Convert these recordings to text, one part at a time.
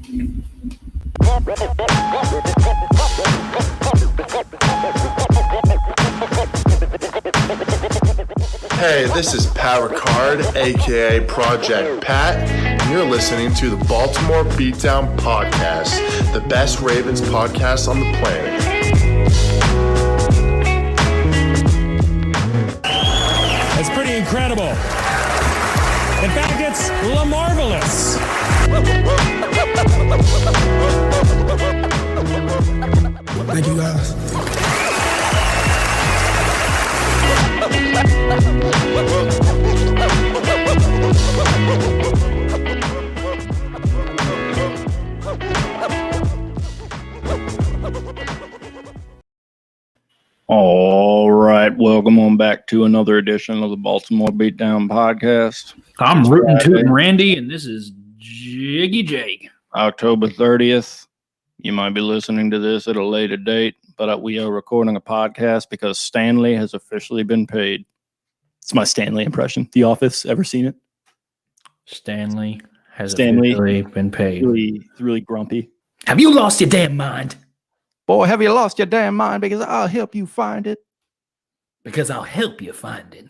Hey, this is Pat Ricard, aka Project Pat, and you're listening to the Baltimore Beatdown Podcast, the best Ravens podcast on the planet. It's pretty incredible. In fact, it's la-marvelous. Thank you, guys. All right, welcome on back to another edition of the Baltimore Beatdown Podcast. I'm Rootin' Tootin' Randy, and this is Jiggy Jake. October 30th. You might be listening to this at a later date, but we are recording a podcast because Stanley has officially been paid. It's my Stanley impression. The Office, ever seen it? Stanley officially been paid. Really grumpy. Have you lost your damn mind? Boy, have you lost your damn mind? Because I'll help you find it. Because I'll help you find it.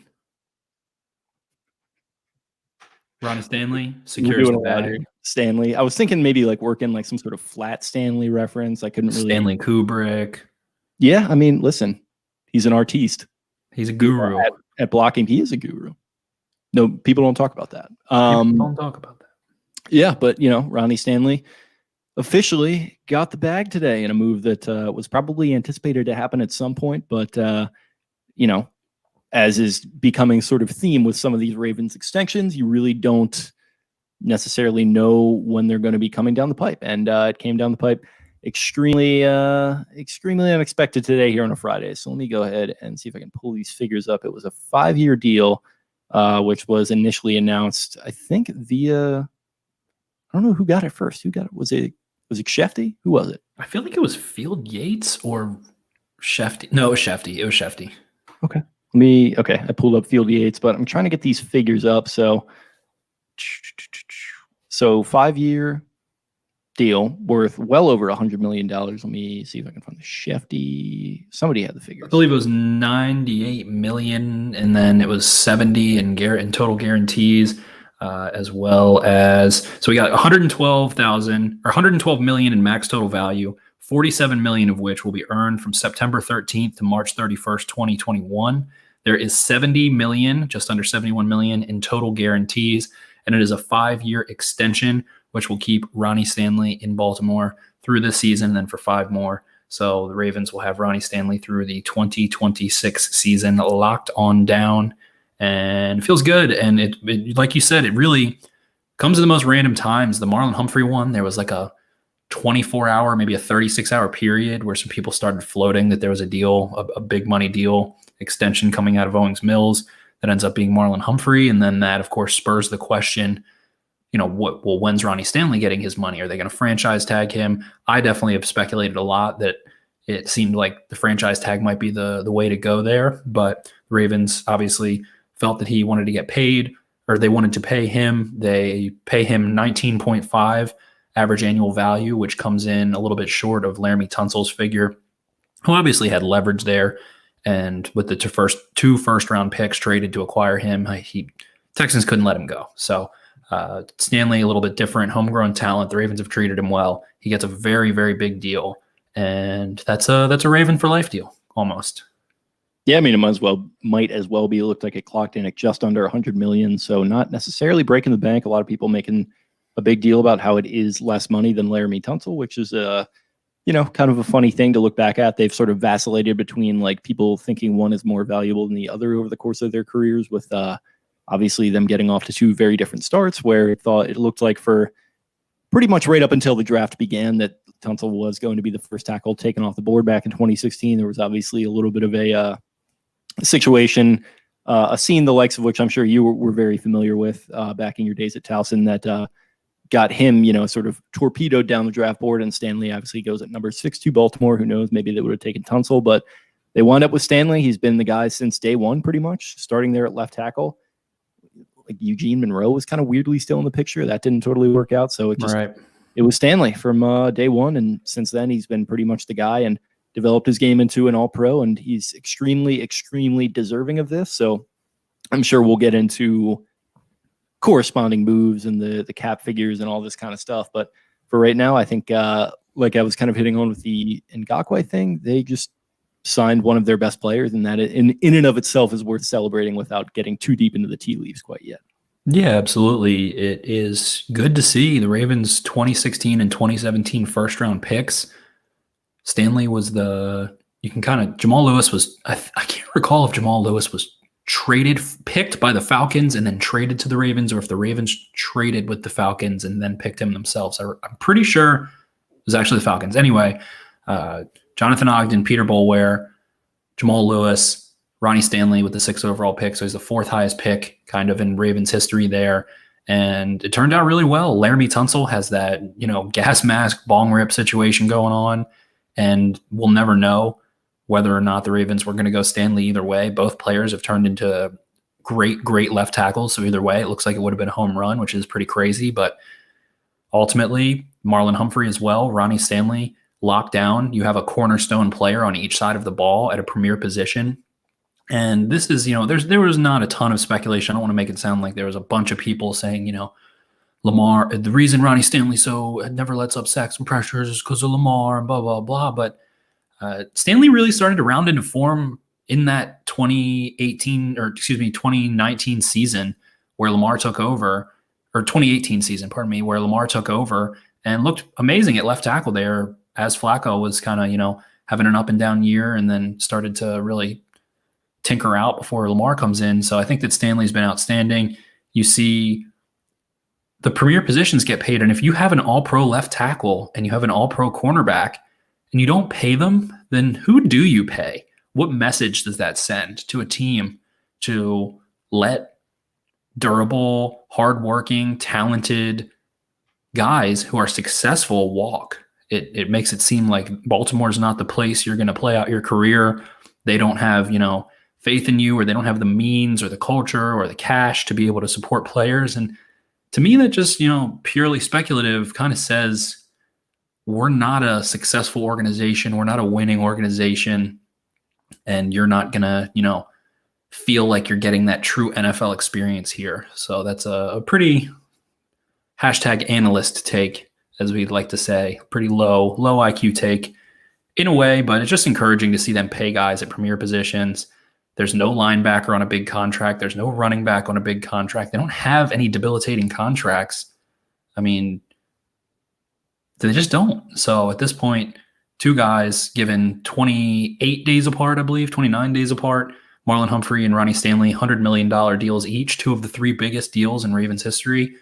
Ronnie Stanley secures the bag. Stanley. I was thinking maybe like working like some sort of flat Stanley reference. I couldn't really. Stanley Kubrick. Yeah, I mean, listen, he's an artiste. He's a guru. At blocking, he is a guru. No, people don't talk about that. People don't talk about that. Yeah, but, Ronnie Stanley officially got the bag today in a move that was probably anticipated to happen at some point. But, as is becoming sort of theme with some of these Ravens extensions, you really don't necessarily know when they're going to be coming down the pipe. And it came down the pipe extremely unexpected today here on a Friday. So let me go ahead and see if I can pull these figures up. It was a 5-year deal, which was initially announced, I think, via, I don't know who got it first. Who got it? Was it Shefty? Who was it? I feel like it was Field Yates or Shefty. No, it was Shefty. Okay. I pulled up Field Yates, but I'm trying to get these figures up. So 5-year deal worth well over $100 million. Let me see if I can find the Shefty. Somebody had the figures. I believe it was $98 million, and then it was $70 in total guarantees, as well as, so we got $112 million in max total value, $47 million of which will be earned from September 13th to March 31st, 2021. There is $70 million, just under $71 million in total guarantees, and it is a 5-year extension, which will keep Ronnie Stanley in Baltimore through this season and then for 5 more. So the Ravens will have Ronnie Stanley through the 2026 season locked on down, and it feels good. And it like you said, it really comes at the most random times. The Marlon Humphrey one, there was like a 24-hour, maybe a 36-hour period where some people started floating that there was a deal, a big money deal extension coming out of Owings Mills that ends up being Marlon Humphrey. And then that, of course, spurs the question, when's Ronnie Stanley getting his money? Are they going to franchise tag him? I definitely have speculated a lot that it seemed like the franchise tag might be the way to go there. But the Ravens obviously felt that he wanted to get paid, or they wanted to pay him. They pay him 19.5 average annual value, which comes in a little bit short of Laramie Tunsil's figure, who obviously had leverage there. And with the two first-round picks traded to acquire him, Texans couldn't let him go. So Stanley, a little bit different, homegrown talent. The Ravens have treated him well. He gets a very, very big deal, and that's a Raven for life deal almost. Yeah, I mean, it might as well be. It looked like it clocked in at just under $100 million, so not necessarily breaking the bank. A lot of people making a big deal about how it is less money than Laramie Tunsil, which is kind of a funny thing to look back at. They've sort of vacillated between like people thinking one is more valuable than the other over the course of their careers, with obviously them getting off to 2 very different starts, where it looked like for pretty much right up until the draft began that Tunsil was going to be the first tackle taken off the board back in 2016. There was obviously a little bit of a situation, a scene the likes of which I'm sure you were very familiar with back in your days at Towson, that got him, sort of torpedoed down the draft board, and Stanley obviously goes at number 6 to Baltimore. Who knows? Maybe they would have taken Tunsil, but they wound up with Stanley. He's been the guy since day one, pretty much, starting there at left tackle. Like Eugene Monroe was kind of weirdly still in the picture. That didn't totally work out. So it just it was Stanley from day one. And since then, he's been pretty much the guy and developed his game into an all-pro, and he's extremely, extremely deserving of this. So I'm sure we'll get into corresponding moves and the cap figures and all this kind of stuff. But for right now, I think like I was kind of hitting on with the Ngakoue thing, they just signed one of their best players, and that in and of itself is worth celebrating without getting too deep into the tea leaves quite yet. Yeah, absolutely. It is good to see the Ravens 2016 and 2017 first round picks. Stanley was Jamal Lewis was, I can't recall if Jamal Lewis was picked by the Falcons and then traded to the Ravens, or if the Ravens traded with the Falcons and then picked him themselves. I'm pretty sure it was actually the Falcons. Anyway, Jonathan Ogden, Peter Boulware, Jamal Lewis, Ronnie Stanley with the 6th overall pick. So he's the 4th highest pick kind of in Ravens history there. And it turned out really well. Laramie Tunsil has that, gas mask, bong rip situation going on. And we'll never know whether or not the Ravens were going to go Stanley either way. Both players have turned into great, great left tackles. So either way, it looks like it would have been a home run, which is pretty crazy. But ultimately, Marlon Humphrey as well, Ronnie Stanley locked down. You have a cornerstone player on each side of the ball at a premier position. And this is, there was not a ton of speculation. I don't want to make it sound like there was a bunch of people saying, Lamar, the reason Ronnie Stanley never lets up sacks and pressures is because of Lamar and blah, blah, blah. But Stanley really started to round into form in that 2019 season where Lamar took over, or 2018 season, where Lamar took over and looked amazing at left tackle there as Flacco was kind of, having an up and down year and then started to really tinker out before Lamar comes in. So I think that Stanley's been outstanding. You see the premier positions get paid. And if you have an all-pro left tackle and you have an all-pro cornerback and you don't pay them, then who do you pay? What message does that send to a team to let durable, hardworking, talented guys who are successful walk? It makes it seem like Baltimore's not the place you're going to play out your career. They don't have, faith in you, or they don't have the means or the culture or the cash to be able to support players. And to me, that just, purely speculative kind of says we're not a successful organization. We're not a winning organization. And you're not going to, feel like you're getting that true NFL experience here. So that's a pretty #analyst take, as we'd like to say, pretty low IQ take in a way, but it's just encouraging to see them pay guys at premier positions. There's no linebacker on a big contract. There's no running back on a big contract. They don't have any debilitating contracts. I mean, they just don't. So at this point, 2 guys given 28 days apart, I believe, 29 days apart, Marlon Humphrey and Ronnie Stanley, $100 million deals each, 2 of the 3 biggest deals in Ravens history.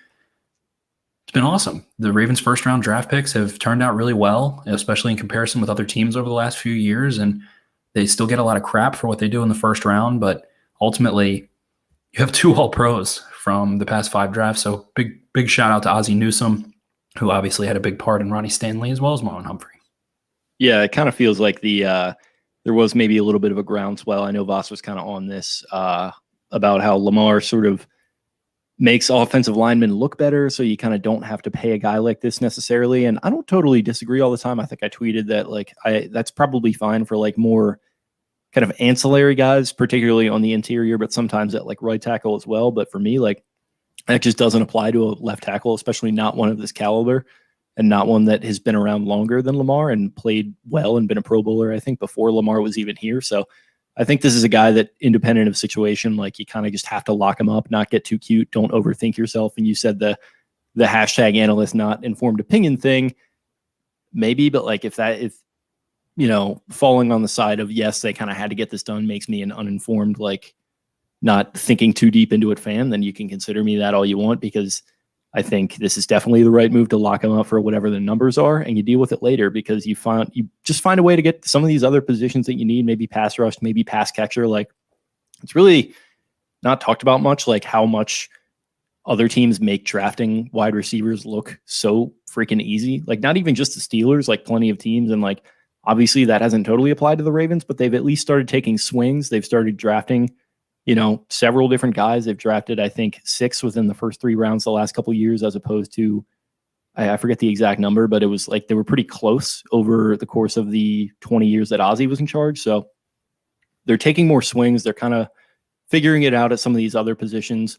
It's been awesome. The Ravens' first-round draft picks have turned out really well, especially in comparison with other teams over the last few years, and they still get a lot of crap for what they do in the first round, but ultimately you have 2 All-Pros from the past 5 drafts. So big shout out to Ozzie Newsome, who obviously had a big part in Ronnie Stanley as well as Marlon Humphrey. Yeah, it kind of feels like there was maybe a little bit of a groundswell. I know Voss was kind of on this about how Lamar sort of makes offensive linemen look better, so you kind of don't have to pay a guy like this necessarily. And I don't totally disagree all the time. I think I tweeted that that's probably fine for more kind of ancillary guys, particularly on the interior, but sometimes at right tackle as well. But for me, that just doesn't apply to a left tackle, especially not one of this caliber and not one that has been around longer than Lamar and played well and been a Pro Bowler, I think, before Lamar was even here. So I think this is a guy that, independent of situation, you kind of just have to lock him up, not get too cute, don't overthink yourself. And you said the #analyst not informed opinion thing, maybe, but if falling on the side of yes, they kind of had to get this done makes me an uninformed, not thinking too deep into it fan, then you can consider me that all you want, because I think this is definitely the right move to lock him up for whatever the numbers are, and you deal with it later, because you just find a way to get some of these other positions that you need, maybe pass rush, maybe pass catcher. It's really not talked about much, how much other teams make drafting wide receivers look so freaking easy. Not even just the Steelers, plenty of teams, and obviously that hasn't totally applied to the Ravens, but they've at least started taking swings. They've started drafting several different guys. They've drafted, I think, 6 within the first 3 rounds the last couple of years, as opposed to, I forget the exact number, but it was like they were pretty close over the course of the 20 years that Ozzie was in charge. So they're taking more swings. They're kind of figuring it out at some of these other positions,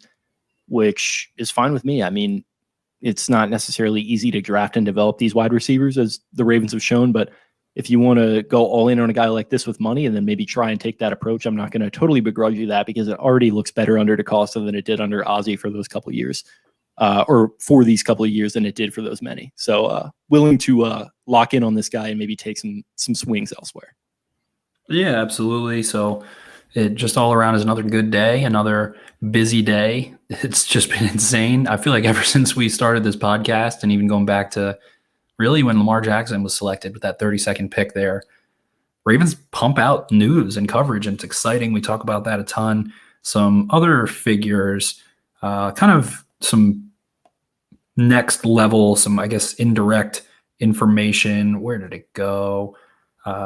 which is fine with me. I mean, it's not necessarily easy to draft and develop these wide receivers, as the Ravens have shown. But if you want to go all in on a guy like this with money and then maybe try and take that approach, I'm not going to totally begrudge you that, because it already looks better under DeCosta than it did under Ozzie for those couple of years. Or for these couple of years than it did for those many. So willing to lock in on this guy and maybe take some swings elsewhere. Yeah, absolutely. So it just all around is another good day, another busy day. It's just been insane. I feel like ever since we started this podcast, and even going back to really when Lamar Jackson was selected with that 32nd pick there, Ravens pump out news and coverage, and it's exciting. We talk about that a ton. Some other figures, kind of some next level, some, I guess, indirect information. Where did it go?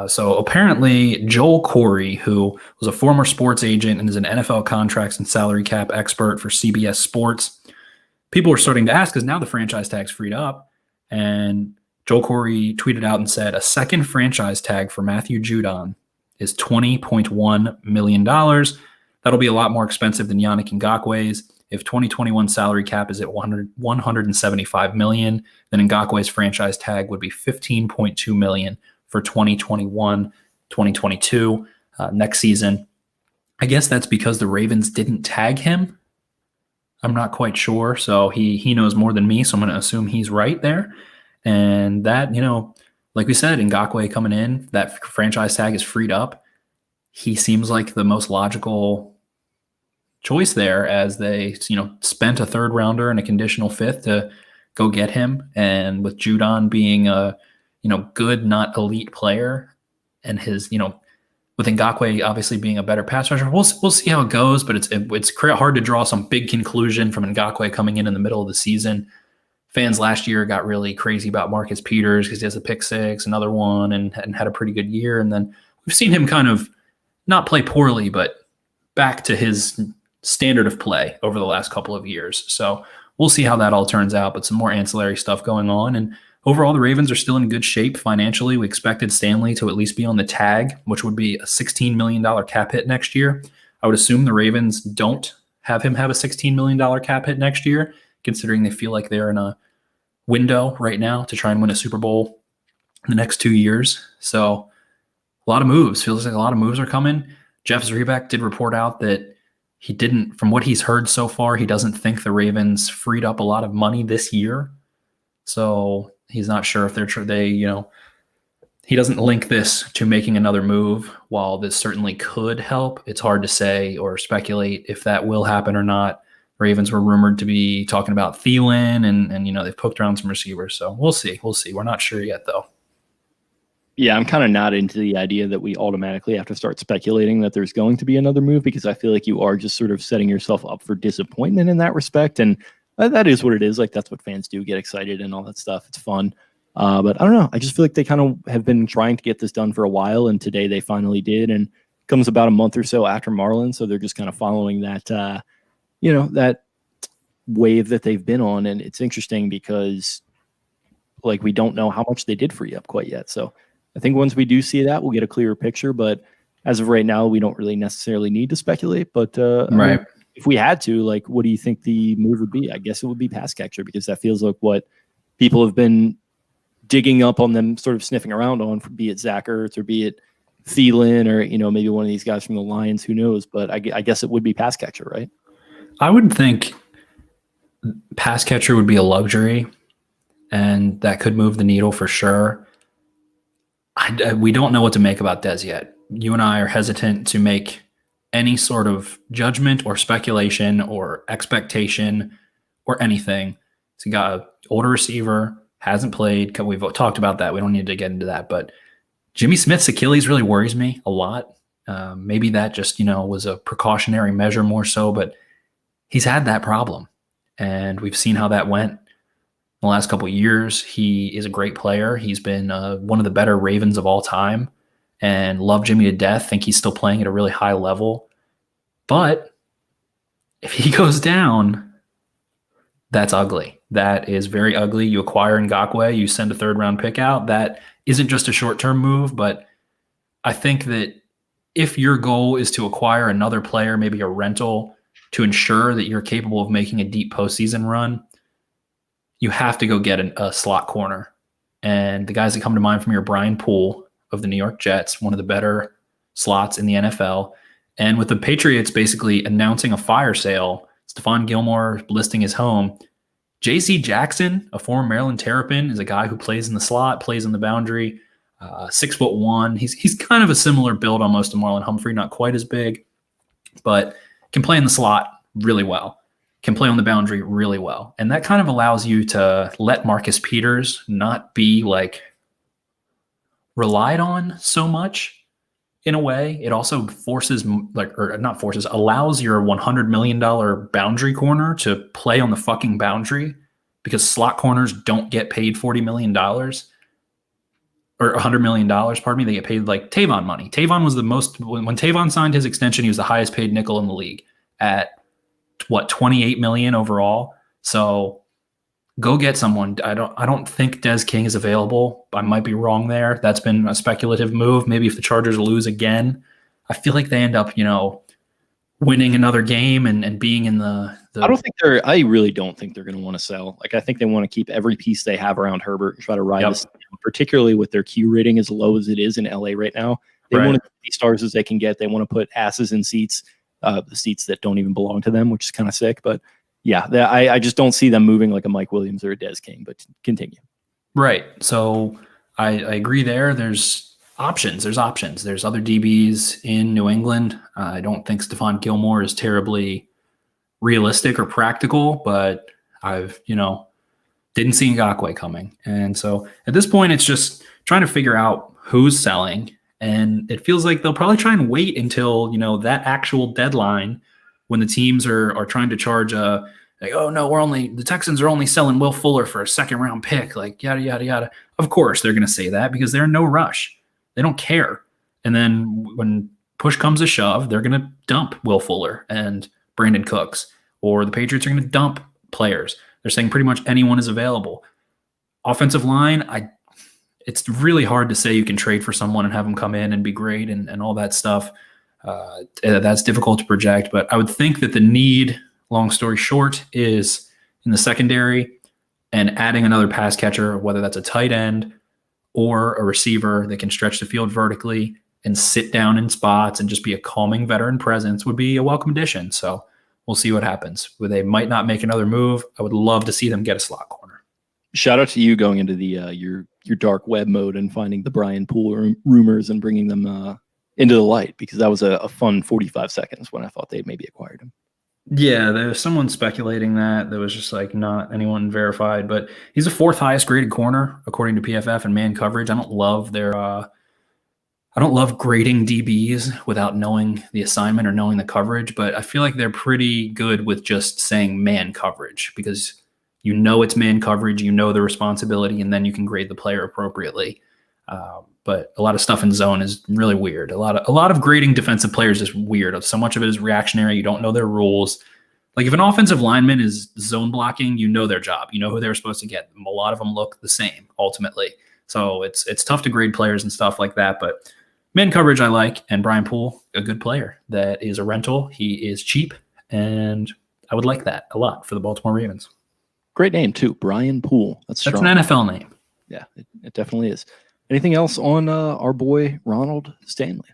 So apparently Joel Corey, who was a former sports agent and is an NFL contracts and salary cap expert for CBS Sports, people were starting to ask, because now the franchise tag's freed up. And Joel Corey tweeted out and said, a second franchise tag for Matthew Judon is $20.1 million. That'll be a lot more expensive than Yannick Ngakwe's. If 2021 salary cap is at $175 million, then Ngakwe's franchise tag would be $15.2 million for 2021, 2022, next season. I guess that's because the Ravens didn't tag him. I'm not quite sure. So he knows more than me, so I'm going to assume he's right there. And that, like we said, Ngakwe coming in, that franchise tag is freed up. He seems like the most logical choice there, as they, spent a third rounder and a conditional fifth to go get him. And with Judon being a, good, not elite player, and his, with Ngakoue obviously being a better pass rusher, we'll see how it goes. But it's hard to draw some big conclusion from Ngakoue coming in the middle of the season. Fans last year got really crazy about Marcus Peters because he has a pick six, another one, and had a pretty good year. And then we've seen him kind of not play poorly, but back to his standard of play over the last couple of years. So we'll see how that all turns out, but some more ancillary stuff going on. And overall, the Ravens are still in good shape financially. We expected Stanley to at least be on the tag, which would be a $16 million cap hit next year. I would assume the Ravens don't have him have a $16 million cap hit next year, considering they feel like they're in a window right now to try and win a Super Bowl in the next 2 years. So a lot of moves. Feels like a lot of moves are coming. Jeff Zrebiec did report out that he didn't, from what he's heard so far, he doesn't think the Ravens freed up a lot of money this year. So he's not sure if he doesn't link this to making another move. While this certainly could help, it's hard to say or speculate if that will happen or not. Ravens were rumored to be talking about Thielen, and they've poked around some receivers. So we'll see. We're not sure yet, though. Yeah, I'm kind of not into the idea that we automatically have to start speculating that there's going to be another move, because I feel like you are just sort of setting yourself up for disappointment in that respect. And that is what it is. Like, that's what fans do, get excited and all that stuff. It's fun. But I don't know. I just feel like they kind of have been trying to get this done for a while, and today they finally did. And it comes about a month or so after Marlin, so they're just kind of following that, that wave that they've been on. And it's interesting because, like, we don't know how much they did free up quite yet. So I think once we do see that, we'll get a clearer picture. But as of right now, we don't really necessarily need to speculate. But right. I mean, if we had to, like, what do you think the move would be? I guess it would be pass catcher, because that feels like what people have been digging up on them, sort of sniffing around on, be it Zach Ertz or be it Thielen or, maybe one of these guys from the Lions, who knows? But I guess it would be pass catcher, right? I would think pass catcher would be a luxury, and that could move the needle for sure. We don't know what to make about Dez yet. You and I are hesitant to make any sort of judgment or speculation or expectation or anything. So you got an older receiver, hasn't played. We've talked about that. We don't need to get into that. But Jimmy Smith's Achilles really worries me a lot. Maybe that just, was a precautionary measure more so, but he's had that problem. And we've seen how that went the last couple of years. He is a great player. He's been one of the better Ravens of all time, and love Jimmy to death. Think he's still playing at a really high level. But if he goes down, That's ugly. That is very ugly. You acquire Ngakoue, you send a third-round pick out. That isn't just a short-term move, but I think that if your goal is to acquire another player, maybe a rental, to ensure that you're capable of making a deep postseason run, you have to go get a slot corner. And the guys that come to mind from here, Brian Poole of the New York Jets, one of the better slots in the NFL. And with the Patriots basically announcing a fire sale, Stephon Gilmore listing his home, J.C. Jackson, a former Maryland Terrapin, is a guy who plays in the slot, plays in the boundary, 6'1". He's kind of a similar build almost to Marlon Humphrey, not quite as big, but can play in the slot really well, can play on the boundary really well. And that kind of allows you to let Marcus Peters not be like relied on so much in a way. It also allows your $100 million boundary corner to play on the fucking boundary, because slot corners don't get paid $40 million or $100 million, pardon me. They get paid like Tavon money. Tavon was the most, when Tavon signed his extension, he was the highest paid nickel in the league at what, $28 million overall. So go get someone. I don't think Des King is available. I might be wrong there. That's been a speculative move. Maybe if the Chargers lose again, I feel like they end up, winning another game and being in the I really don't think they're going to want to sell. Like, I think they want to keep every piece they have around Herbert and try to ride this down, particularly with their Q rating as low as it is in LA right now. They want to be stars as they can get. They want to put asses in seats, the seats that don't even belong to them, which is kind of sick. But yeah, I just don't see them moving like a Mike Williams or a Des King, but continue. Right. So I agree there. There's options. There's other DBs in New England. I don't think Stephon Gilmore is terribly realistic or practical, but I've, didn't see Ngakoue coming. And so at this point, it's just trying to figure out who's selling. And it feels like they'll probably try and wait until, that actual deadline when the teams are trying to charge oh no, the Texans are only selling Will Fuller for a second round pick, like yada, yada, yada. Of course they're going to say that because they're in no rush. They don't care. And then when push comes to shove, they're going to dump Will Fuller and Brandon Cooks, or the Patriots are going to dump players. They're saying pretty much anyone is available. Offensive line, it's really hard to say you can trade for someone and have them come in and be great and all that stuff. That's difficult to project, but I would think that the need, long story short, is in the secondary and adding another pass catcher, whether that's a tight end or a receiver that can stretch the field vertically and sit down in spots and just be a calming veteran presence, would be a welcome addition. So we'll see what happens. They might not make another move. I would love to see them get a slot corner. Shout out to you going into the your dark web mode and finding the Brian Poole rumors and bringing them into the light, because that was a fun 45 seconds when I thought they'd maybe acquired him. Yeah, there was someone speculating that. There was just like not anyone verified, but he's the fourth highest graded corner according to PFF and man coverage. I don't love grading DBs without knowing the assignment or knowing the coverage, but I feel like they're pretty good with just saying man coverage, because it's man coverage, the responsibility, and then you can grade the player appropriately. But a lot of stuff in zone is really weird. A lot of grading defensive players is weird. So much of it is reactionary. You don't know their rules. Like if an offensive lineman is zone blocking, their job. You know who they're supposed to get. A lot of them look the same ultimately. So it's tough to grade players and stuff like that. But man coverage I like, and Brian Poole, a good player that is a rental. He is cheap, and I would like that a lot for the Baltimore Ravens. Great name too, Brian Poole. That's an NFL name. Yeah, it definitely is. Anything else on our boy Ronald Stanley?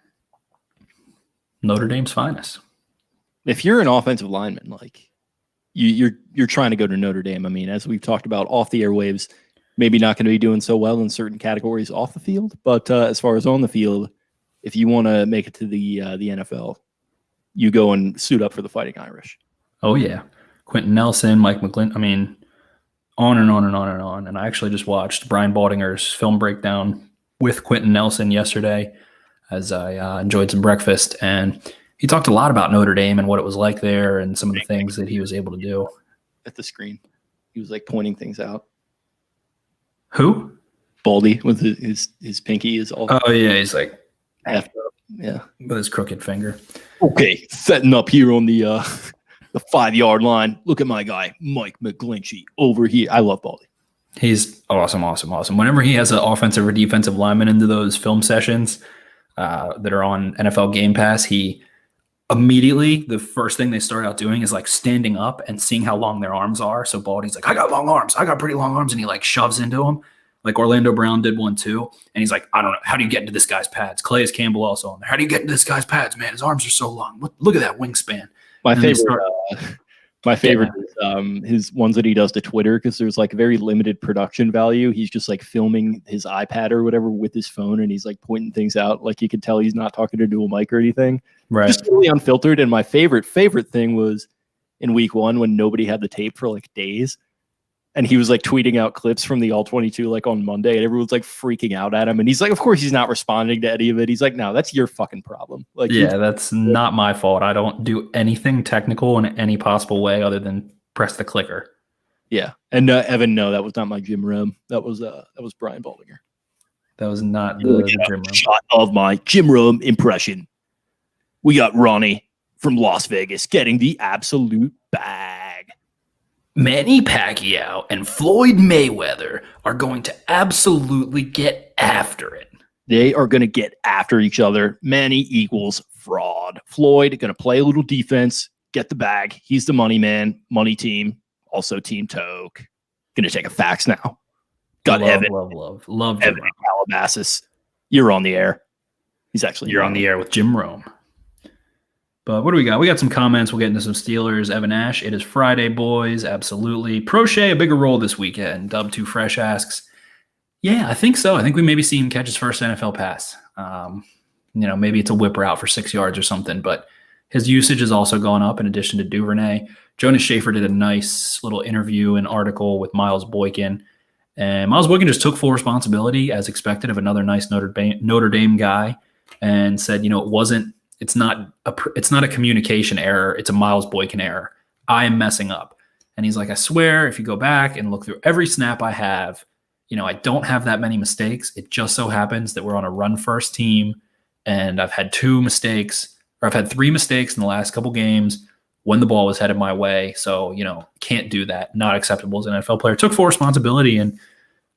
Notre Dame's finest. If you're an offensive lineman, like you're trying to go to Notre Dame. I mean, as we've talked about off the airwaves, maybe not going to be doing so well in certain categories off the field, but as far as on the field, if you want to make it to the NFL, you go and suit up for the Fighting Irish. Oh yeah, Quentin Nelson, Mike McGlynn. I mean, on and on and on and on. And I actually just watched Brian Baldinger's film breakdown with Quentin Nelson yesterday as I enjoyed some breakfast. And he talked a lot about Notre Dame and what it was like there and some of the things that he was able to do. At the screen, he was like pointing things out. Who? Baldy with his pinky is all. Oh yeah, he's like effed up. Yeah, with his crooked finger. Okay, setting up here on the The 5-yard line. Look at my guy, Mike McGlinchey, over here. I love Baldy. He's awesome. Whenever he has an offensive or defensive lineman into those film sessions that are on NFL Game Pass, he immediately, the first thing they start out doing is like standing up and seeing how long their arms are. So Baldy's like, I got long arms. I got pretty long arms. And he like shoves into them. Like Orlando Brown did one too. And he's like, I don't know. How do you get into this guy's pads? Calais Campbell also on there. How do you get into this guy's pads, man? His arms are so long. Look at that wingspan. My favorite is his ones that he does to Twitter, because there's like very limited production value. He's just like filming his iPad or whatever with his phone, and he's like pointing things out. Like you can tell he's not talking to dual mic or anything. Right. Just totally unfiltered. And my favorite thing was in week 1 when nobody had the tape for like days. And he was like tweeting out clips from the All-22 like on Monday, and everyone's like freaking out at him. And he's like, of course he's not responding to any of it. He's like, no, that's your fucking problem. Like, yeah, that's not my fault. I don't do anything technical in any possible way other than press the clicker. Yeah. And Evan, no, that was not my Jim Rome. That was Brian Baldinger. That was not the Jim Rome. Shot of my Jim Rome impression. We got Ronnie from Las Vegas getting the absolute bag. Manny Pacquiao and Floyd Mayweather are going to absolutely get after it. They are going to get after each other. Manny equals fraud. Floyd going to play a little defense, get the bag. He's the money man, money team, also Team Toke. Going to take a fax now. Got Evan. Love Evan in Calabasas. You're on the air. He's actually You're on the air with Jim Rome. But what do we got? We got some comments. We'll get into some Steelers. Evan Ash, it is Friday, boys. Absolutely. Prochet, a bigger role this weekend. Dub2 Fresh asks, yeah, I think so. I think we maybe see him catch his first NFL pass. Maybe it's a whip route for 6 yards or something, but his usage has also gone up in addition to Duvernay. Jonas Schaefer did a nice little interview and article with Miles Boykin. And Miles Boykin just took full responsibility, as expected, of another nice Notre Dame guy, and said, it's not a communication error. It's a Miles Boykin error. I am messing up. And he's like, I swear, if you go back and look through every snap I have, I don't have that many mistakes. It just so happens that we're on a run first team. And I've had 3 mistakes in the last couple games when the ball was headed my way. So, can't do that. Not acceptable as an NFL player. Took full responsibility. And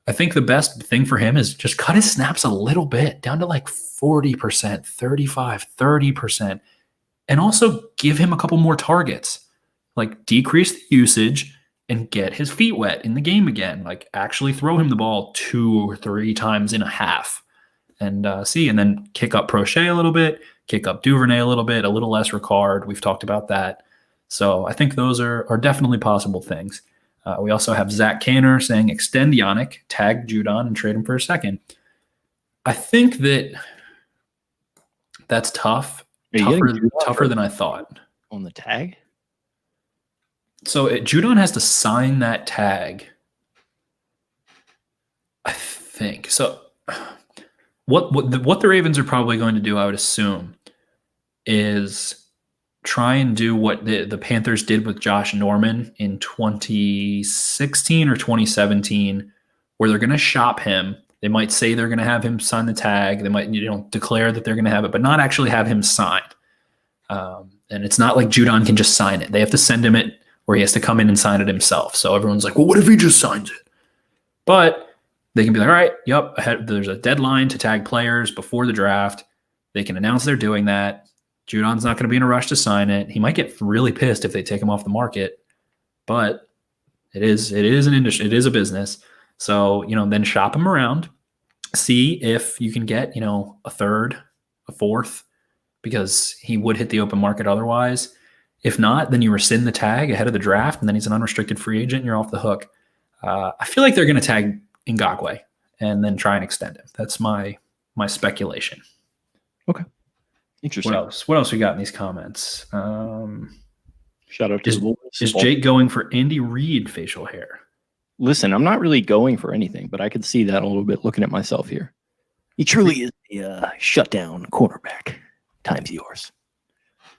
I think the best thing for him is just cut his snaps a little bit down to like 40%, 35, 30%, and also give him a couple more targets, like decrease the usage and get his feet wet in the game again. Like actually throw him the ball 2 or 3 times in a half and and then kick up Prochet a little bit, kick up Duvernay a little bit, a little less Ricard. We've talked about that. So I think those are definitely possible things. We also have Zach Canner saying extend Yannick, tag Judon, and trade him for a second. I think that's tough. Tougher than I thought. On the tag? So Judon has to sign that tag. I think. So what the Ravens are probably going to do, I would assume, is try and do what the Panthers did with Josh Norman in 2016 or 2017, where they're going to shop him. They might say they're going to have him sign the tag. They might, declare that they're going to have it, but not actually have him sign. And it's not like Judon can just sign it. They have to send him it, or he has to come in and sign it himself. So everyone's like, well, what if he just signs it? But they can be like, all right, yep, there's a deadline to tag players before the draft. They can announce they're doing that. Judon's not going to be in a rush to sign it. He might get really pissed if they take him off the market, but it is an industry. It is a business. So, then shop him around, see if you can get, a third, a fourth, because he would hit the open market otherwise. If not, then you rescind the tag ahead of the draft, and then he's an unrestricted free agent and you're off the hook. I feel like they're going to tag Ngakoue and then try and extend him. That's my speculation. Okay. Interesting. What else we got in these comments? Shout out to is Jake going for Andy Reid facial hair? Listen, I'm not really going for anything, but I could see that a little bit looking at myself here. He truly is the shutdown cornerback times yours.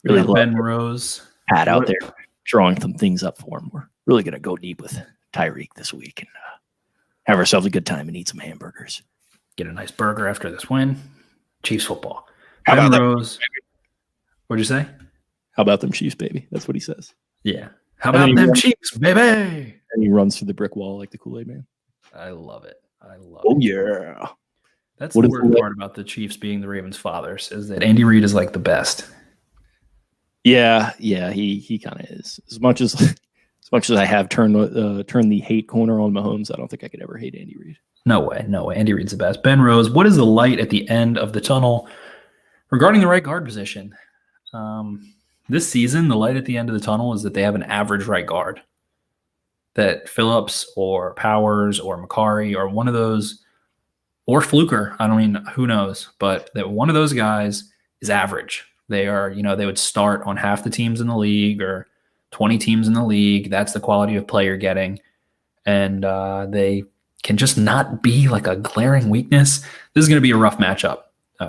Really love Ben Rose. Pat out there drawing some things up for him. We're really going to go deep with Tyreek this week and have ourselves a good time and eat some hamburgers. Get a nice burger after this win. Chiefs football. How Ben about Rose. What'd you say? How about them Chiefs, baby? That's what he says. Yeah. How And then about he them runs- Chiefs, baby? And he runs through the brick wall like the Kool-Aid man. I love it. I love Oh it. yeah. That's What the is worst the- part about the Chiefs being the Ravens' fathers is that Andy Reid is like the best. Yeah, he kind of is. As much as I have turned the hate corner on Mahomes, I don't think I could ever hate Andy Reid. No way. Andy Reid's the best. Ben Rose, what is the light at the end of the tunnel regarding the right guard position? This season, the light at the end of the tunnel is that they have an average right guard. That Phillips or Powers or Macari or one of those, or Fluker, I don't mean, who knows, but that one of those guys is average. They are, they would start on half the teams in the league or 20 teams in the league. That's the quality of play you're getting. And they can just not be like a glaring weakness. This is going to be a rough matchup.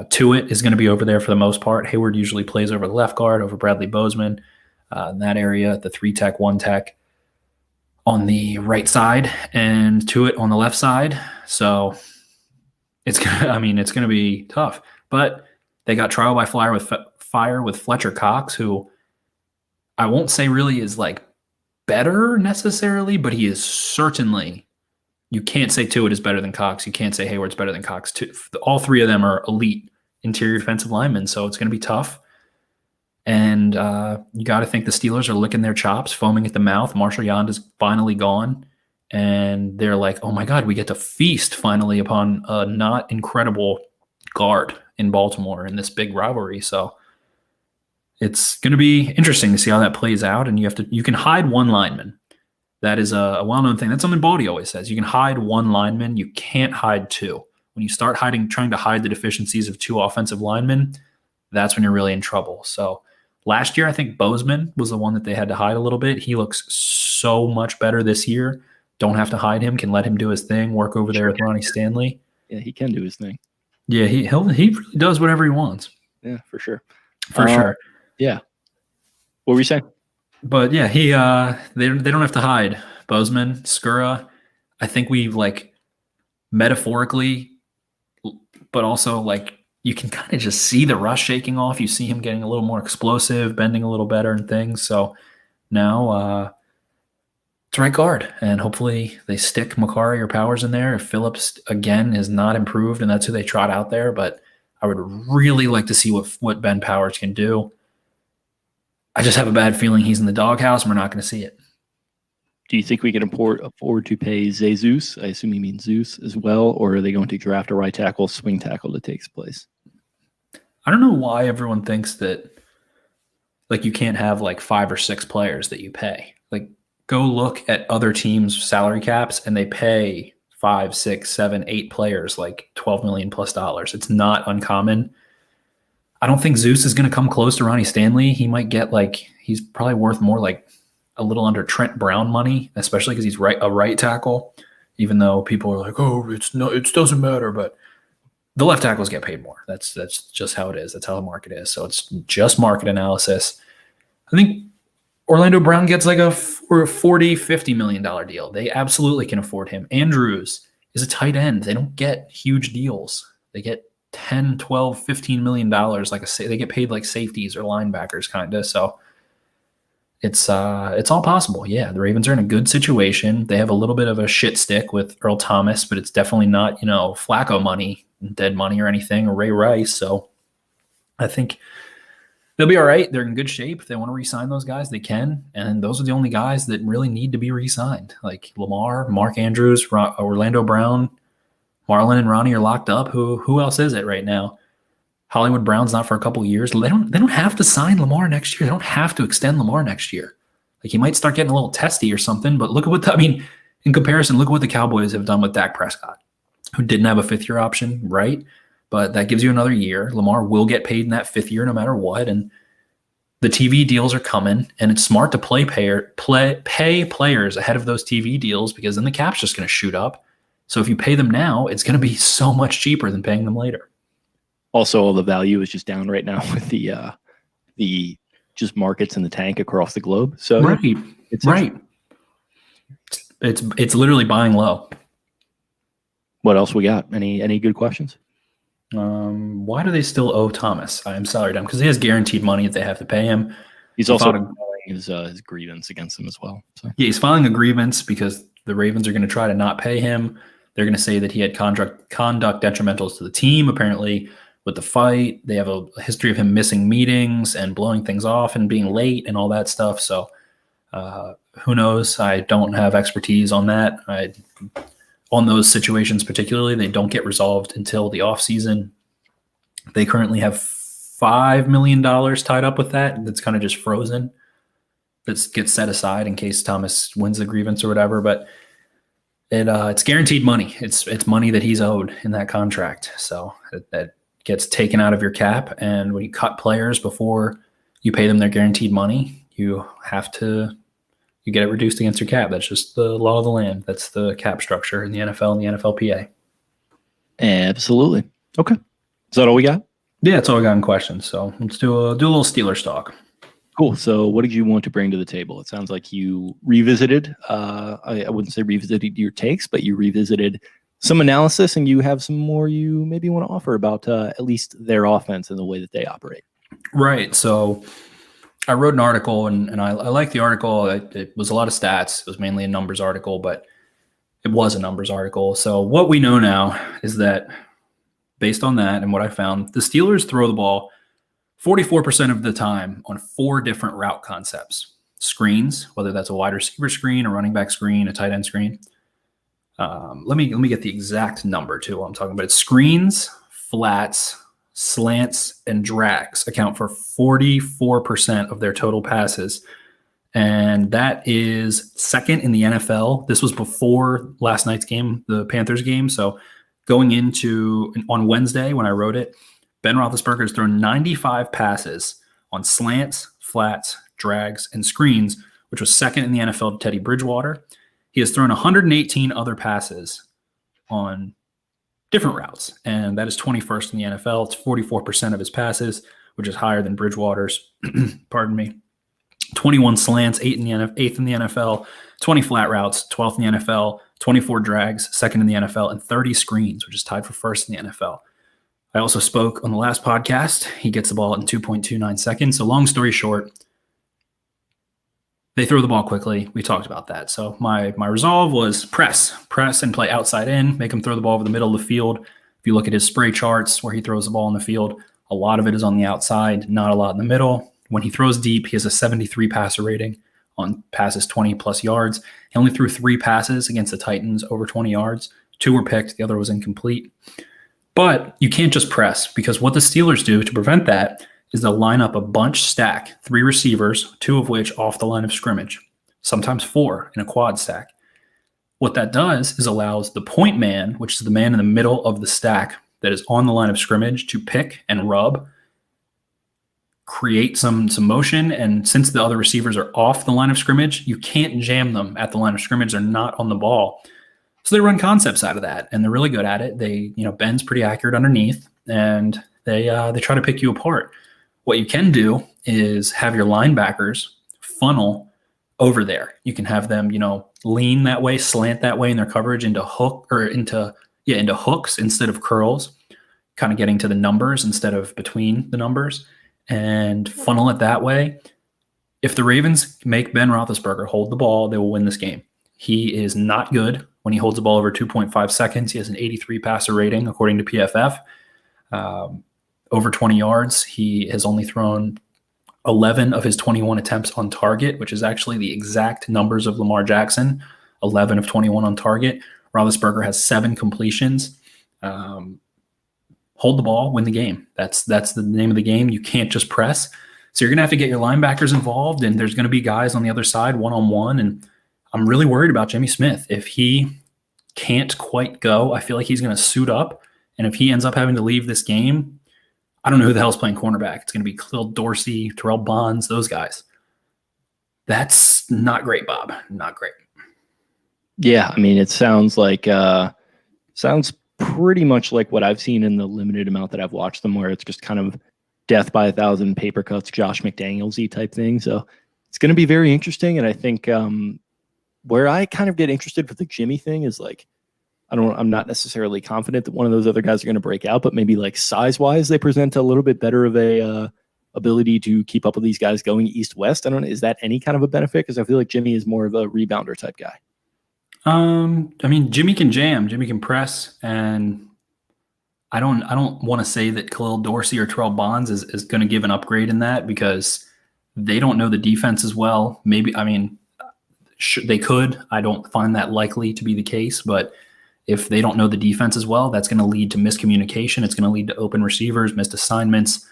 Tuitt is going to be over there for the most part. Hayward usually plays over the left guard, over Bradley Bozeman in that area, the 3-tech, 1-tech on the right side, and Tuitt on the left side. So it's going to be tough. But they got trial by fire with Fletcher Cox, who I won't say really is like better necessarily, but he is certainly. You can't say Tuitt is better than Cox. You can't say Hayward's better than Cox. All three of them are elite interior defensive linemen, so it's going to be tough. And you got to think the Steelers are licking their chops, foaming at the mouth. Marshall Yond is finally gone, and they're like, oh my God, we get to feast finally upon a not incredible guard in Baltimore in this big rivalry. So it's going to be interesting to see how that plays out, and you can hide one lineman. That is a well-known thing. That's something Baldy always says. You can hide one lineman. You can't hide two. When you start trying to hide the deficiencies of two offensive linemen, that's when you're really in trouble. So last year, I think Bozeman was the one that they had to hide a little bit. He looks so much better this year. Don't have to hide him. Can let him do his thing. Work over there with Ronnie Stanley. Yeah, he can do his thing. Yeah, he really does whatever he wants. Yeah, for sure. For sure. Yeah. What were you saying? But yeah, they don't have to hide Bozeman, Skura. I think we like metaphorically, but also like you can kind of just see the rush shaking off. You see him getting a little more explosive, bending a little better and things. So now it's right guard, and hopefully they stick Macari or Powers in there. If Phillips again is not improved, and that's who they trot out there, but I would really like to see what Ben Powers can do. I just have a bad feeling he's in the doghouse and we're not going to see it. Do you think we can afford to pay Jesus? I assume he means Zeus as well, or are they going to draft a right tackle, swing tackle that takes place? I don't know why everyone thinks that like you can't have like 5 or 6 players that you pay. Like go look at other teams' salary caps and they pay 5, 6, 7, 8 players like $12 million plus. It's not uncommon. I don't think Zeus is going to come close to Ronnie Stanley. He might get he's probably worth more like a little under Trent Brown money, especially because he's a right tackle, even though people are like, oh, it doesn't matter. But the left tackles get paid more. That's just how it is. That's how the market is. So it's just market analysis. I think Orlando Brown gets like a $40, $50 million deal. They absolutely can afford him. Andrews is a tight end. They don't get huge deals. They get 10, 12, $15 million. They get paid like safeties or linebackers kind of. So it's all possible. Yeah. The Ravens are in a good situation. They have a little bit of a shit stick with Earl Thomas, but it's definitely not, Flacco money, dead money or anything, or Ray Rice. So I think they'll be all right. They're in good shape. If they want to re-sign those guys, they can. And those are the only guys that really need to be re-signed. Like Lamar, Mark Andrews, Orlando Brown, Marlon and Ronnie are locked up. Who else is it right now? Hollywood Brown's not for a couple of years. They don't have to sign Lamar next year. They don't have to extend Lamar next year. Like he might start getting a little testy or something, but look at in comparison, look at what the Cowboys have done with Dak Prescott, who didn't have a 5th-year option, right? But that gives you another year. Lamar will get paid in that 5th year no matter what, and the TV deals are coming, and it's smart to pay players ahead of those TV deals because then the cap's just going to shoot up. So if you pay them now, it's going to be so much cheaper than paying them later. Also, all the value is just down right now with the just markets in the tank across the globe. So right, it's literally buying low. What else we got? Any good questions? Why do they still owe Thomas? I'm salary dumb because he has guaranteed money that they have to pay him. He's also his grievance against them as well. So Yeah, he's filing a grievance because the Ravens are going to try to not pay him. They're going to say that he had conduct detrimentals to the team. Apparently, with the fight, they have a history of him missing meetings and blowing things off and being late and all that stuff. So who knows? I don't have expertise on that. On those situations particularly, they don't get resolved until the offseason. They currently have $5 million tied up with that. That's kind of just frozen. That gets set aside in case Thomas wins the grievance or whatever. But it's guaranteed money. It's money that he's owed in that contract. So that gets taken out of your cap. And when you cut players before you pay them their guaranteed money, you get it reduced against your cap. That's just the law of the land. That's the cap structure in the NFL and the NFLPA. Absolutely. Okay. Is that all we got? Yeah, that's all I got in questions. So let's do a little Steelers talk. Cool. So what did you want to bring to the table? It sounds like you revisited, I wouldn't say revisited your takes, but you revisited some analysis, and you have some more you maybe want to offer about at least their offense and the way that they operate. Right. So I wrote an article, and I like the article. It was a lot of stats. It was mainly a numbers article, but it was a numbers article. So what we know now is that based on that and what I found, the Steelers throw the ball 44% of the time on 4 different route concepts. Screens, whether that's a wide receiver screen, a running back screen, a tight end screen. Let me get the exact number too while I'm talking about it. Screens, flats, slants, and drags account for 44% of their total passes. And that is second in the NFL. This was before last night's game, the Panthers game. So going into on Wednesday when I wrote it, Ben Roethlisberger has thrown 95 passes on slants, flats, drags, and screens, which was second in the NFL to Teddy Bridgewater. He has thrown 118 other passes on different routes, and that is 21st in the NFL. It's 44% of his passes, which is higher than Bridgewater's. Pardon me. 21 slants, 8th in the NFL, 20 flat routes, 12th in the NFL, 24 drags, second in the NFL, and 30 screens, which is tied for first in the NFL. I also spoke on the last podcast. He gets the ball in 2.29 seconds. So long story short, they throw the ball quickly. We talked about that. So my resolve was press and play outside in, make him throw the ball over the middle of the field. If you look at his spray charts where he throws the ball in the field, a lot of it is on the outside, not a lot in the middle. When he throws deep, he has a 73 passer rating on passes 20 plus yards. He only threw 3 passes against the Titans over 20 yards. 2 were picked. The other was incomplete. But you can't just press, because what the Steelers do to prevent that is they'll line up a bunch stack, 3 receivers, 2 of which off the line of scrimmage, sometimes 4 in a quad stack. What that does is allows the point man, which is the man in the middle of the stack that is on the line of scrimmage, to pick and rub, create some motion. And since the other receivers are off the line of scrimmage, you can't jam them at the line of scrimmage. They're not on the ball. So they run concepts out of that, and they're really good at it. They, Ben's pretty accurate underneath, and they try to pick you apart. What you can do is have your linebackers funnel over there. You can have them, lean that way, slant that way in their coverage into hooks instead of curls, kind of getting to the numbers instead of between the numbers, and funnel it that way. If the Ravens make Ben Roethlisberger hold the ball, they will win this game. He is not good when he holds the ball over 2.5 seconds. He has an 83 passer rating, according to PFF. Over 20 yards. He has only thrown 11 of his 21 attempts on target, which is actually the exact numbers of Lamar Jackson, 11 of 21 on target. Roethlisberger has 7 completions. Hold the ball, win the game. That's the name of the game. You can't just press. So you're going to have to get your linebackers involved, and there's going to be guys on the other side one-on-one, and I'm really worried about Jimmy Smith. If he can't quite go, I feel like he's going to suit up, and if he ends up having to leave this game, I don't know who the hell's playing cornerback. It's going to be Khalil Dorsey, Terrell Bonds, those guys. That's not great, Bob. Not great. Yeah, I mean, it sounds like sounds pretty much like what I've seen in the limited amount that I've watched them, where it's just kind of death by 1,000 paper cuts, Josh McDaniels-y type thing. So it's going to be very interesting, and I think where I kind of get interested with the Jimmy thing is like, I'm not necessarily confident that one of those other guys are going to break out, but maybe like size-wise, they present a little bit better of ability to keep up with these guys going east-west. I don't know. Is that any kind of a benefit? Because I feel like Jimmy is more of a rebounder type guy. I mean, Jimmy can jam, Jimmy can press, and I don't want to say that Khalil Dorsey or Terrell Bonds is going to give an upgrade in that, because they don't know the defense as well. Maybe, I mean, they could. I don't find that likely to be the case, but if they don't know the defense as well, that's going to lead to miscommunication. It's going to lead to open receivers, missed assignments,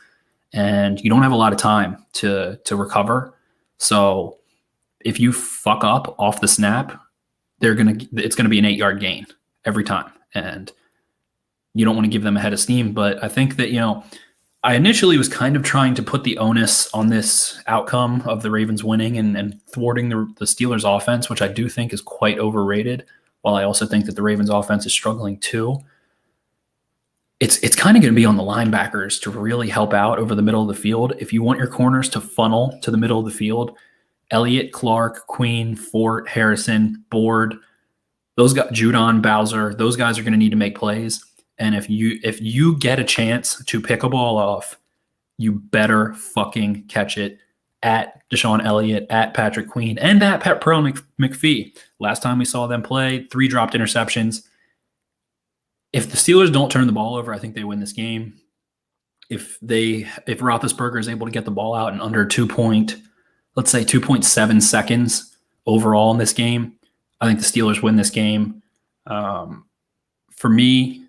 and you don't have a lot of time to recover. So if you fuck up off the snap, it's going to be an 8-yard gain every time, and you don't want to give them a head of steam. But I think that, I initially was kind of trying to put the onus on this outcome of the Ravens winning and thwarting the Steelers offense, which I do think is quite overrated, while I also think that the Ravens offense is struggling too. It's kind of going to be on the linebackers to really help out over the middle of the field. If you want your corners to funnel to the middle of the field, Elliott, Clark, Queen, Fort, Harrison, Board, those guys, Judon, Bowser, those guys are going to need to make plays. And if you get a chance to pick a ball off, you better fucking catch it at Deshaun Elliott, at Patrick Queen, and at Pat Pearl McPhee. Last time we saw them play, 3 dropped interceptions. If the Steelers don't turn the ball over, I think they win this game. If Roethlisberger is able to get the ball out in under 2.7 seconds overall in this game, I think the Steelers win this game. For me,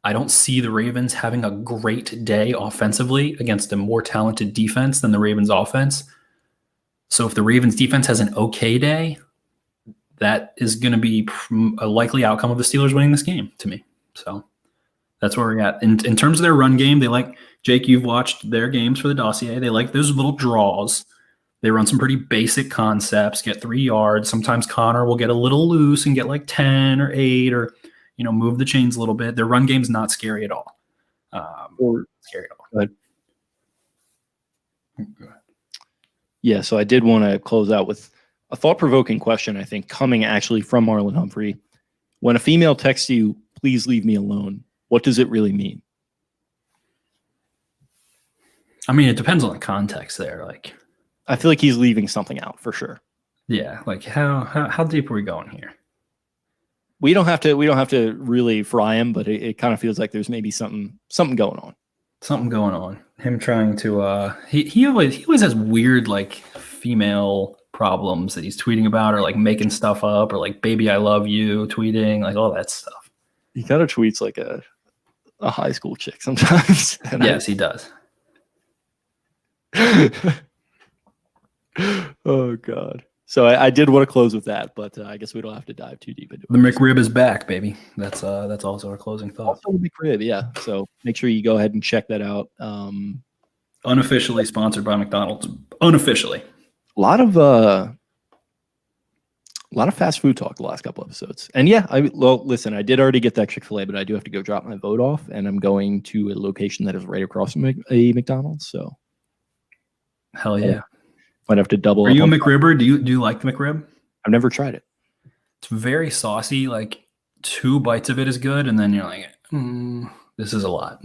I don't see the Ravens having a great day offensively against a more talented defense than the Ravens offense. So if the Ravens defense has an okay day, that is going to be a likely outcome of the Steelers winning this game to me. So that's where we're at. In terms of their run game, they like, Jake, you've watched their games for the dossier. They like those little draws. They run some pretty basic concepts, get 3 yards. Sometimes Connor will get a little loose and get like 10 or 8 or, move the chains a little bit. Their run game's not scary at all. Or scary at all. Go ahead. Yeah, so I did want to close out with a thought-provoking question, I think, coming actually from Marlon Humphrey. When a female texts you, please leave me alone, what does it really mean? I mean, it depends on the context there. Like, I feel like he's leaving something out for sure. Yeah, like how deep are we going here? We don't have to really fry him, but it kind of feels like there's maybe something going on. Something going on. Him trying to he always has weird like female problems that he's tweeting about, or like making stuff up, or like "baby I love you" tweeting, like all that stuff. He kind of tweets like a high school chick sometimes. Yes, he does. Oh God. So I did want to close with that, but I guess we don't have to dive too deep into it. The McRib is back, baby. That's also our closing thought. Also the McRib, yeah. So make sure you go ahead and check that out. Unofficially sponsored by McDonald's. Unofficially. A lot of fast food talk the last couple episodes. And yeah, listen, I did already get that Chick-fil-A, but I do have to go drop my vote off, and I'm going to a location that is right across from a McDonald's. So hell yeah. Might have to double. Are you a McRibber? Do you like the McRib? I've never tried it. It's very saucy. Like 2 bites of it is good, and then you're like, this is a lot.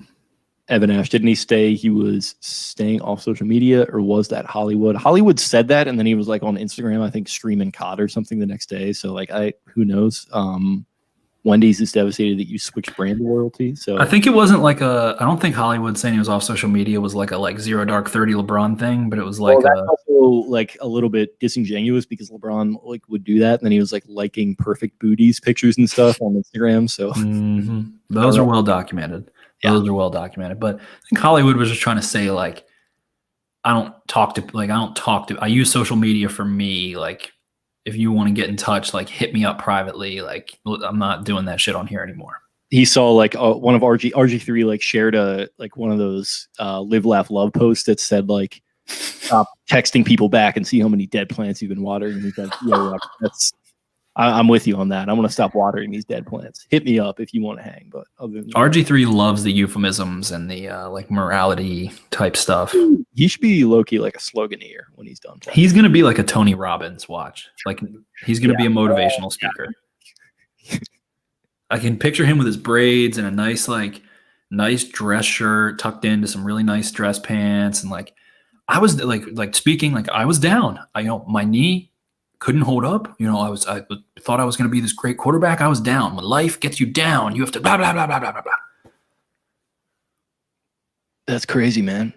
Evan Ash, didn't he say he was staying off social media, or was that Hollywood? Hollywood said that, and then he was like on Instagram, I think, streaming COD or something the next day. So like, who knows? Wendy's is devastated that you switched brand loyalty. So I think it wasn't like I don't think Hollywood saying he was off social media was like a 0 Dark 30 LeBron thing, but it was like that's also like a little bit disingenuous, because LeBron like would do that, and then he was like liking perfect booties pictures and stuff on Instagram. So those are well documented. Yeah. Those are well documented. But I think Hollywood was just trying to say like, I use social media for me. Like, if you want to get in touch, like hit me up privately. Like, I'm not doing that shit on here anymore. He saw like one of RG3 like shared one of those live, laugh, love posts that said like, stop texting people back and see how many dead plants you've been watering. And he's like, yeah, I'm with you on that. I'm going to stop watering these dead plants. Hit me up if you want to hang. But other than RG3 loves the euphemisms and the like morality type stuff. He should be low-key like a sloganeer when he's done playing. He's going to be like a Tony Robbins watch. Like, he's going to be a motivational speaker. I can picture him with his braids and a nice dress shirt tucked into some really nice dress pants. And like, I was like speaking, like I was down. My knee couldn't hold up. I thought I was going to be this great quarterback. I was down. When life gets you down, you have to blah, blah, blah, blah, blah, blah, blah. That's crazy, man.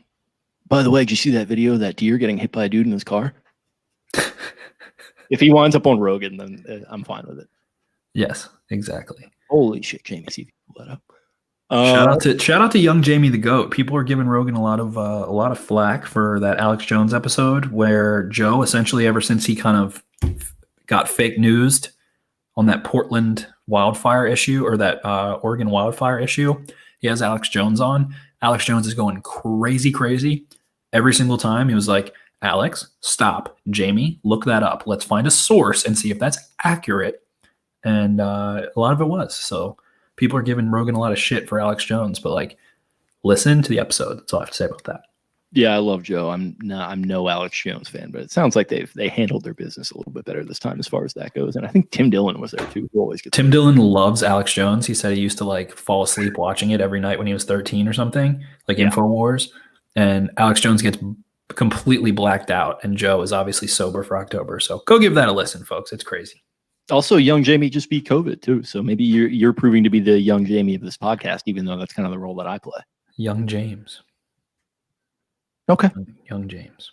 By the way, did you see that video of that deer getting hit by a dude in his car? If he winds up on Rogan, then I'm fine with it. Yes, exactly. Holy shit, Jamie, see if you can pull that up. Shout out to young Jamie the Goat. People are giving Rogan a lot of flack for that Alex Jones episode where Joe, essentially ever since he kind of got fake newsed on that Portland wildfire issue or that Oregon wildfire issue, he has Alex Jones on. Alex Jones is going crazy. Every single time he was like, Alex, stop. Jamie, look that up. Let's find a source and see if that's accurate. And a lot of it was. So people are giving Rogan a lot of shit for Alex Jones, but like, listen to the episode. That's all I have to say about that. Yeah, I love Joe. I'm no Alex Jones fan, but it sounds like they handled their business a little bit better this time as far as that goes. And I think Tim Dillon was there too. Tim Dillon loves Alex Jones. He said he used to like fall asleep watching it every night when he was 13 or something, like InfoWars. And Alex Jones gets completely blacked out, and Joe is obviously sober for October. So go give that a listen, folks. It's crazy. Also, young Jamie just beat COVID too. So maybe you're proving to be the young Jamie of this podcast, even though that's kind of the role that I play. Young James. Okay. Young James.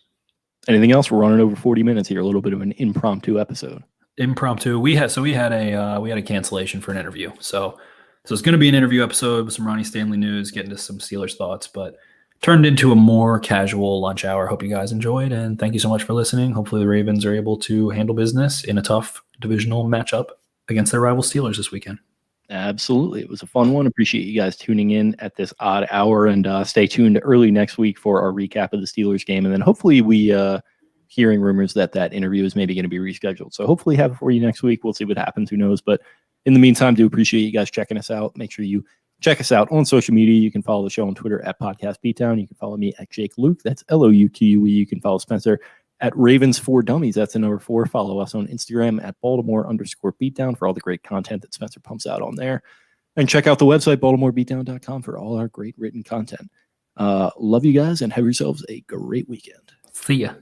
Anything else? We're running over 40 minutes here. A little bit of an impromptu episode. We had a cancellation for an interview. So it's going to be an interview episode with some Ronnie Stanley news, getting to some Steelers thoughts, but turned into a more casual lunch hour. Hope you guys enjoyed, and thank you so much for listening. Hopefully the Ravens are able to handle business in a tough divisional matchup against their rival Steelers this weekend. Absolutely. It was a fun one. Appreciate you guys tuning in at this odd hour, and stay tuned early next week for our recap of the Steelers game. And then hopefully we hearing rumors that interview is maybe going to be rescheduled. So hopefully have it for you next week. We'll see what happens. Who knows? But in the meantime, do appreciate you guys checking us out. Make sure you check us out on social media. You can follow the show on Twitter at Podcast Beatdown. You can follow me at Jake Luke. That's LOUQUE. You can follow Spencer at Ravens4Dummies. That's the number 4. Follow us on Instagram at Baltimore_Beatdown for all the great content that Spencer pumps out on there. And check out the website, BaltimoreBeatdown.com, for all our great written content. Love you guys and have yourselves a great weekend. See ya.